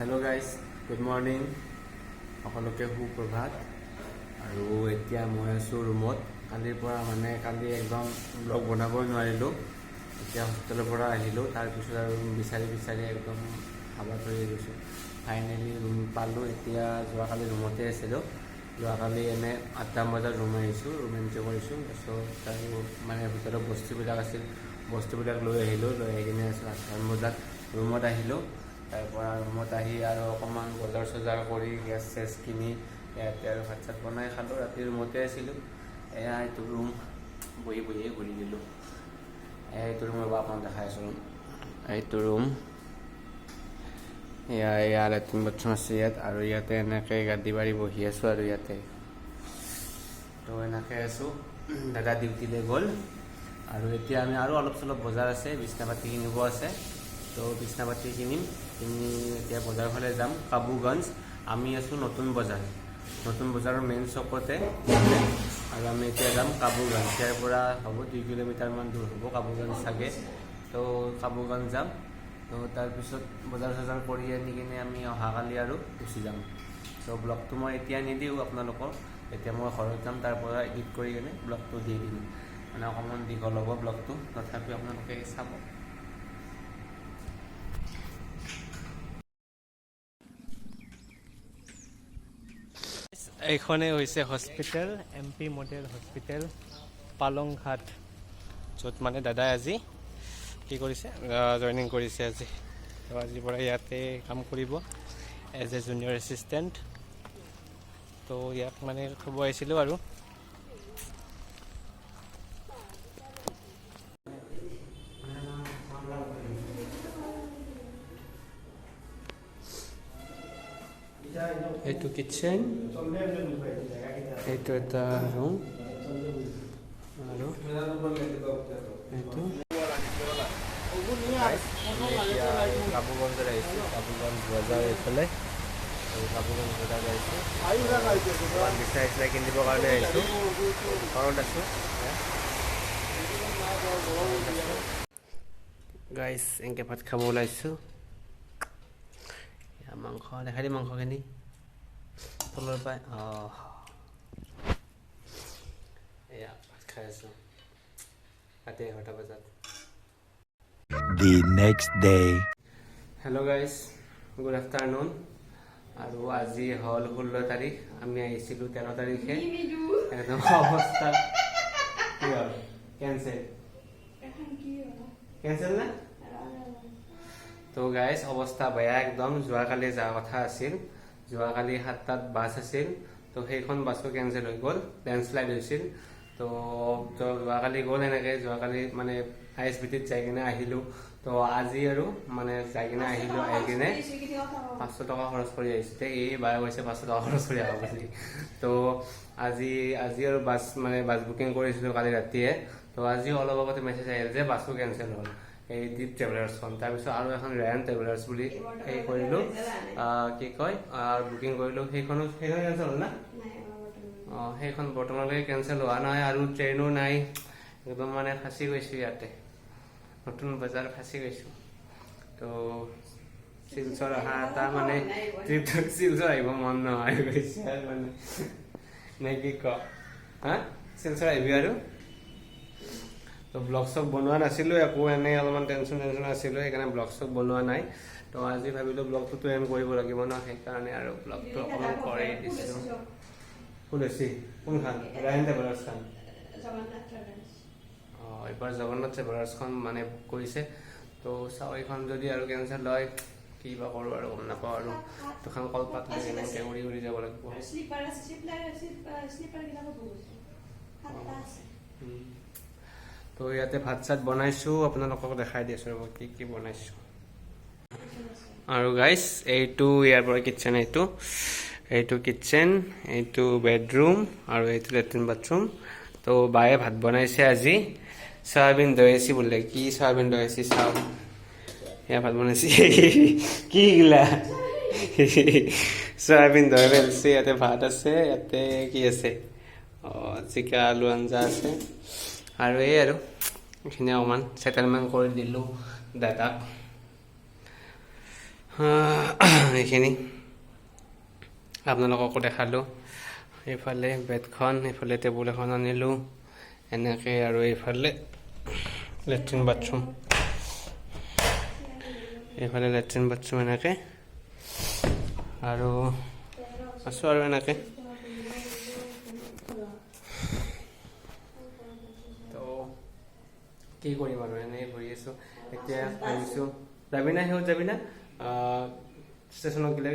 Hello' guys, good morning. সকলোকে সুপ্ৰভাত। আৰু এতিয়া মই আছোঁ ৰুমত। কালিৰ পৰা কালি একদম ব্লগ বনাবই নোৱাৰিলোঁ। এতিয়া হস্পিটেলৰ পৰা আহিলোঁ, তাৰপিছত আৰু ৰুম বিচাৰি একদম হাবা ধৰি গৈছোঁ। ফাইনেলি ৰুম পালোঁ। এতিয়া যোৱাকালি ৰুমতে আছিলোঁ। যোৱাকালি এনে 8টা বজাত ৰুম আহিছোঁ, ৰুম এণ্ট্ৰি কৰিছোঁ। তাৰপিছত আৰু ভিতৰত বস্তুবিলাক আছিল, বস্তুবিলাক লৈ আহিলোঁ। লৈ আহি কিনে 8টা বজাত ৰুমত আহিলোঁ। তাৰপৰা ৰুমত আহি আৰু অকণমান বজাৰ কৰি গেছ চেছ কিনি ইয়াতে আৰু ভাত চাত বনাই খালোঁ। ৰাতি ৰুমতে আছিলোঁ। এইটো ৰুম বহিয়ে ঘূৰি দিলোঁ। এইটো ৰুম ৰ'বা আপোনাক দেখাই আছোঁ। এইটো ৰুম, ইয়াৰ লেট্ৰিন বাথৰুম আছে ইয়াত। আৰু ইয়াতে এনেকৈ গাদী পাৰি বহি আছোঁ। আৰু ইয়াতে তো এনেকৈ আছোঁ। দাদা ডিউটিলৈ গ'ল। আৰু এতিয়া আমি আৰু অলপ চলপ বজাৰ আছে, বিছনা পাতি কিনিব আছে। তো বিছনা পাতি কিনি এতিয়া বজাৰৰ ফালে যাম, কাবুগঞ্জ। আমি আছোঁ নতুন বজাৰৰ মেইন চকতে। আৰু আমি এতিয়া যাম কাবুগঞ্জ। ইয়াৰ পৰা হ'ব 2 কিলোমিটাৰমান দূৰ হ'ব কাবুগঞ্জ চাগে। তো কাবুগঞ্জ যাম। তো তাৰপিছত বজাৰ কৰি আনি কিনে আমি অহাকালি আৰু গুচি যাম। তো ব্লগটো মই এতিয়া নিদিওঁ আপোনালোকক। এতিয়া মই ঘৰত যাম, তাৰ পৰা এডিট কৰি কিনে ব্লগটো দি দিম। অকণমান দীঘল হ'ব ব্লগটো, তথাপিও আপোনালোকে চাব। এইখনেই হৈছে hospital, MP model hospital, Palanghat, য'ত দাদাই আজি কি কৰিছে, জইনিং কৰিছে আজি। তো আজিৰ পৰা ইয়াতে কাম কৰিব এজ এ জুনিয়ৰ এছিষ্টেণ্ট। তো ইয়াক থ'ব আহিছিলোঁ আৰু। এইটো কিটচেন, এইটো এটা ৰুম, আৰু এইটো কাবুগঞ্জত আহিছোঁ। কাবুগঞ্জ বজাৰ এইফালে, কাবুগঞ্জ বজাৰ আহিছোঁ। অকণমান বিচাৰিছিলে কিনিবৰ কাৰণে আহিছোঁ। ঘৰত আছোঁ গাইজ। এনেকৈ ভাত খাব ওলাইছোঁ। মাংস দেখাই দিম, মাংসখিনি তলৰ পৰাই। এয়া ভাত খাই আছোঁ ৰাতি 11টা বজাত। The next day. Hello' guys, good afternoon. আৰু আজি হ'ল 16 তাৰিখ। আমি আহিছিলোঁ 13 তাৰিখে। একদম অৱস্থা কি হ'ল, কেঞ্চেল না? তো গাইজ অৱস্থা বেয়া একদম। যোৱাকালি যোৱা কথা আছিল, যোৱাকালি 7টাত বাছ আছিল। তো সেইখন বাছো কেঞ্চেল হৈ গ'ল, লেণ্ডশ্লাইড হৈছিল। তো যোৱাকালি গ'ল এনেকৈ। যোৱাকালি ISBTত যাই কিনে আহিলোঁ। তো আজি আৰু যাই কিনে আহিলোঁ। আহি কিনে 500 টকা খৰচ কৰি আহিছোঁ। এই বাৰে কৈছে 500 টকা খৰচ কৰি আহা বুলি। তো আজি আৰু বাছ বুকিং কৰিছিলোঁ কালি ৰাতিয়ে। তো আজি অলপ আগতে মেছেজ আহিল যে বাছো কেঞ্চেল হ'ল, এই দীপ ট্ৰেভেলাৰ্ছখন। তাৰপিছত আৰু এখন ৰেয়ান ট্ৰেভেলাৰ্ছ বুলি সেই কৰিলোঁ, কি কয়, বুকিং কৰিলোঁ। সেইখন কেঞ্চেল হ'ল না? সেইখন বৰ্তমানলৈকে কেঞ্চেল হোৱা নাই। আৰু ট্ৰেইনো নাই। একদম ফাঁচি গৈছোঁ ইয়াতে, নতুন বজাৰ ফাঁচি গৈছোঁ। তো শিলচৰ অহা এটা ট্ৰিপটো, শিলচৰ আহিব মন নহয় গৈছে নে কি ক? শিলচৰ আহিবি আৰু। তো ব্লগ চগ বনোৱা নাছিলোঁ একো, এনেই অলপমান টেনশ্যন আছিলোঁ, সেইকাৰণে ব্লগ চগ বনোৱা নাই। তো আজি ভাবিলোঁ ব্লগটোতো এণ্ড কৰিব লাগিব ন, সেইকাৰণে আৰু ব্লগটো অকণমান কৰাই দিছোঁ। কোন হৈছে, কোনখন? ৰায়ন ট্ৰেভেলাৰ্ছখন। এইবাৰ জগন্নাথ ট্ৰেভেলাৰ্ছখন কৰিছে। তো চাওঁ, এইখন যদি আৰু কেঞ্চেল হয় কি বা কৰোঁ আৰু গম নাপাওঁ। আৰু দুখন কলপাত এনেকৈ উৰি যাব লাগিব। তো ইয়াতে ভাত চাত বনাইছোঁ, আপোনালোকক দেখাই দিছোঁ ৰ'ব কি কি বনাইছোঁ। আৰু গাইজ এইটো ইয়াৰ পৰা কিটচেন, এইটো কিটচেন, এইটো বেডৰুম, আৰু এইটো লেট্ৰিন বাথৰুম। তো বায়ে ভাত বনাইছে আজি, চয়াবিন দৈছি বোলে। কি চয়াবিন দৈছি চাওঁ। এয়া ভাত বনাইছে কি গিলা চয়াবিন দৈ পেলছে। ইয়াতে ভাত আছে, ইয়াতে কি আছে, জিকা আলু আঞ্জা আছে। আৰু এই আৰু এইখিনি অকণমান ছেটেলমেণ্ট কৰি দিলোঁ দাদাক। এইখিনি আপোনালোককো দেখালোঁ এইফালে বেডখন এইফালে টেবুল এখন আনিলোঁ এনেকৈ আৰু এইফালে লেট্ৰিন বাথৰুম এইফালে লেট্ৰিন বাথৰুম এনেকৈ আৰু আছোঁ আৰু এনেকৈ তো কি কৰিম আৰু এনেই ঘূৰি আছোঁ এতিয়া ভাবিছোঁ যাবি না সিহঁত যাবি না ষ্টেচনত গ'লে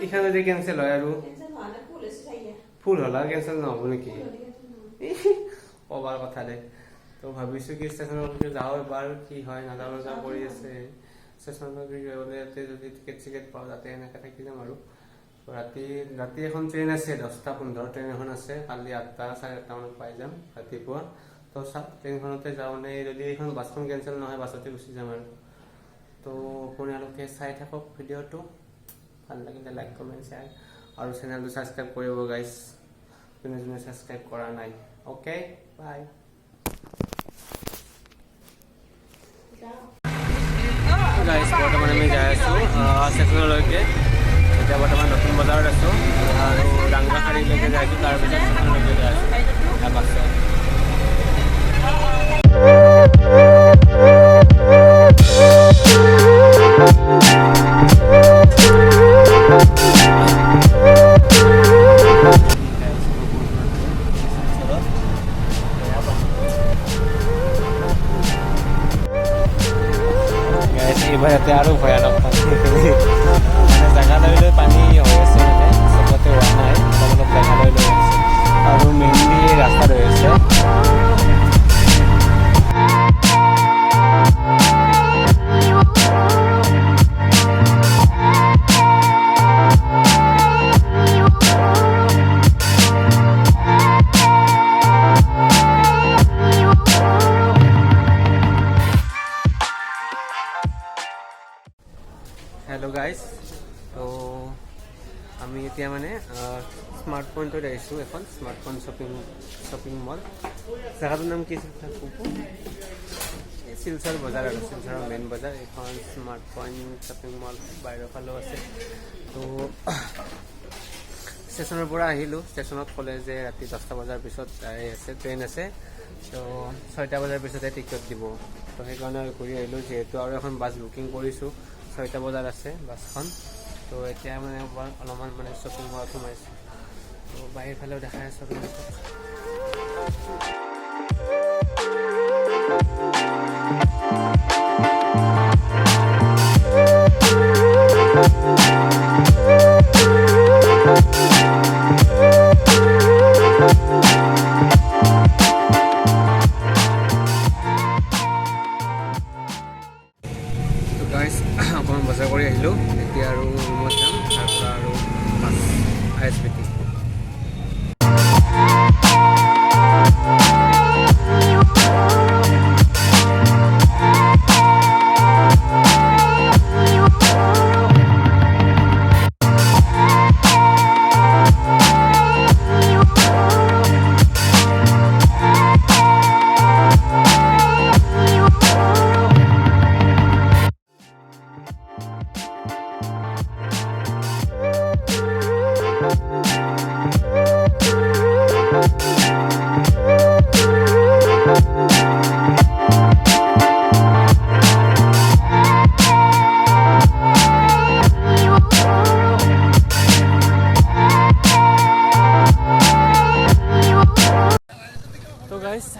এইখান যদি কেঞ্চেল হয় আৰু ফুল হ'ল আৰু কেঞ্চেল নহ'ব নেকি ক'বাৰ কথা দে তো ভাবিছোঁ কি ষ্টেচনত যাওঁ এবাৰ কি হয় নাযাওঁ নাযাওঁ কৰি আছে ষ্টেচনত গ'লে ইয়াতে যদি টিকেট চিকেট পাওঁ তাতে এনেকৈ থাকি যাম আৰু ৰাতি এখন ট্ৰেইন আছে 10:15 ট্ৰেইন এখন আছে কালি 8টা 8:30 মানত পাই যাম ৰাতিপুৱা তো চাওক ট্ৰেইনখনতে যাওঁ নে যদি এইখন বাছখন কেঞ্চেল নহয় বাছতে গুচি যাম আৰু তো আপোনালোকে চাই থাকক ভিডিঅ'টো ভাল লাগিলে লাইক কমেণ্ট শ্বেয়াৰ আৰু চেনেলটো ছাবস্ক্ৰাইব কৰিব গাইজ যোনে যোনে ছাবস্ক্ৰাইব কৰা নাই অ'কে বাই গাইজ বৰ্তমান আমি যাই আছোঁ ষ্টেচনলৈকে এতিয়া বৰ্তমান নতুন বজাৰত আছোঁ আৰু ৰাংগাখাৰীলৈকে যাই আছোঁ তাৰপিছত ষ্টেচনলৈকে যাই আছোঁ বাছত এইবাৰ ইয়াতে আৰু ভয়ানক পানী মানে জেগা লৈ লৈ পানী হৈ আছে মানে চবতে হোৱা নাই অলপ অলপ জেগা লৈ লৈ আছে আৰু মেইনলি ৰাস্তা হৈ আছে হেল্ল' গাইজ তো আমি এতিয়া মানে স্মাৰ্ট পইণ্টত আহিছোঁ এখন স্মাৰ্ট পইণ্ট শ্বপিং মল জেগাটোৰ নাম কি আছিল শিলচৰ বজাৰ আৰু শিলচৰৰ মেইন বজাৰ এইখন স্মাৰ্ট পইণ্ট শ্বপিং মল বাহিৰৰ ফালেও আছে তো ষ্টেচনৰ পৰা আহিলোঁ ষ্টেচনত ক'লে যে ৰাতি 10টা বজাৰ পিছত আছে ট্ৰেইন আছে তো 6টা বজাৰ পিছতে টিকেট দিব তো সেইকাৰণে ঘূৰি আহিলোঁ যিহেতু আৰু এখন বাছ বুকিং কৰিছোঁ 6টা বজাত আছে বাছখন তো এতিয়া মানে অলপমান মানে শ্বপিং মলত সোমাইছোঁ তো বাহিৰ ফালেও দেখাই আছোঁ অকণমান বজাৰ কৰি আহিলোঁ এতিয়া আৰু ৰুমত যাম তাৰপৰা আৰু মাছ ISBT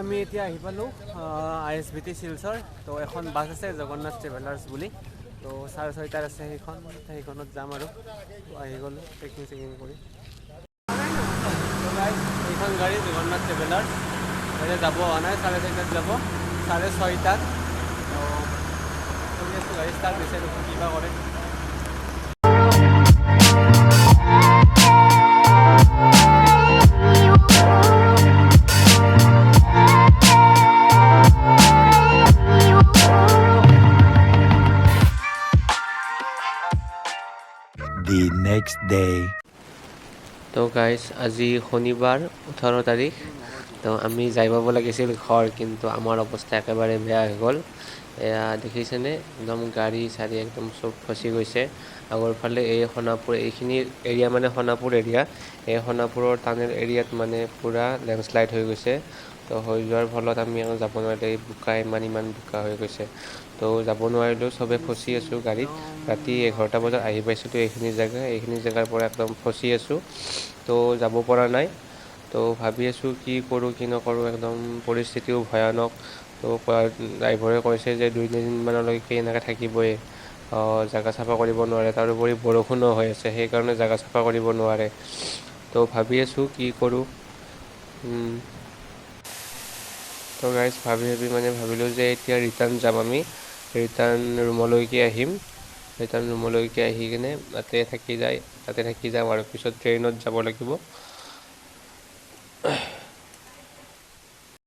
আমি এতিয়া আহি পালোঁ ISBT শিলচৰ তো এখন বাছ আছে জগন্নাথ ট্ৰেভেলাৰ্ছ বুলি তো 6:30 আছে সেইখনত যাম আৰু আহি গ'লোঁ পেকিং চেকিং কৰি এইখন গাড়ী জগন্নাথ ট্ৰেভেলাৰ্ছ এতিয়া যাব হোৱা নাই 4:30 যাব 6:30 তো কৰি আছোঁ গাড়ী ষ্টাৰ্ট হৈছে কিবা কৰে The next day. তো গাইজ আজি শনিবাৰ 18 তাৰিখ তো আমি যাই পাব লাগিছিল ঘৰ কিন্তু আমাৰ অৱস্থা একেবাৰে বেয়া হৈ গ'ল এয়া দেখিছেনে একদম গাড়ী চাৰি একদম চব ফচি গৈছে আগৰ ফালে এই সোণাপুৰ এইখিনি এৰিয়া মানে সোণাপুৰ এৰিয়া এই সোণাপুৰৰ টানেল এৰিয়াত মানে পুৰা লেণ্ডশ্লাইড হৈ গৈছে তো হৈ যোৱাৰ ফলত আমি যাব নোৱাৰিলোঁ এই বোকা ইমান বোকা হৈ গৈছে তো যাব নোৱাৰিলোঁ চবে ফচি আছোঁ গাড়ীত ৰাতি 11টা বজাত আহি পাইছোঁ তো এইখিনি জেগাৰ পৰা একদম ফচি আছোঁ তো যাব পৰা নাই তো ভাবি আছোঁ কি কৰোঁ কি নকৰোঁ একদম পৰিস্থিতিও ভয়ানক তো ড্ৰাইভাৰে কৈছে যে 2-3 দিনমানলৈকে এনেকৈ থাকিবই জেগা চাফা কৰিব নোৱাৰে তাৰোপৰি বৰষুণো হৈ আছে সেইকাৰণে জেগা চাফা কৰিব নোৱাৰে তো ভাবি আছোঁ কি কৰোঁ তো গাইজ ভাবি মানে ভাবিলোঁ যে এতিয়া ৰিটাৰ্ণ যাম আমি ৰিটাৰ্ণ ৰুমলৈকে আহিম ৰিটাৰ্ণ ৰুমলৈকে আহি কিনে তাতে থাকি যাম আৰু পিছত ট্ৰেইনত যাব লাগিব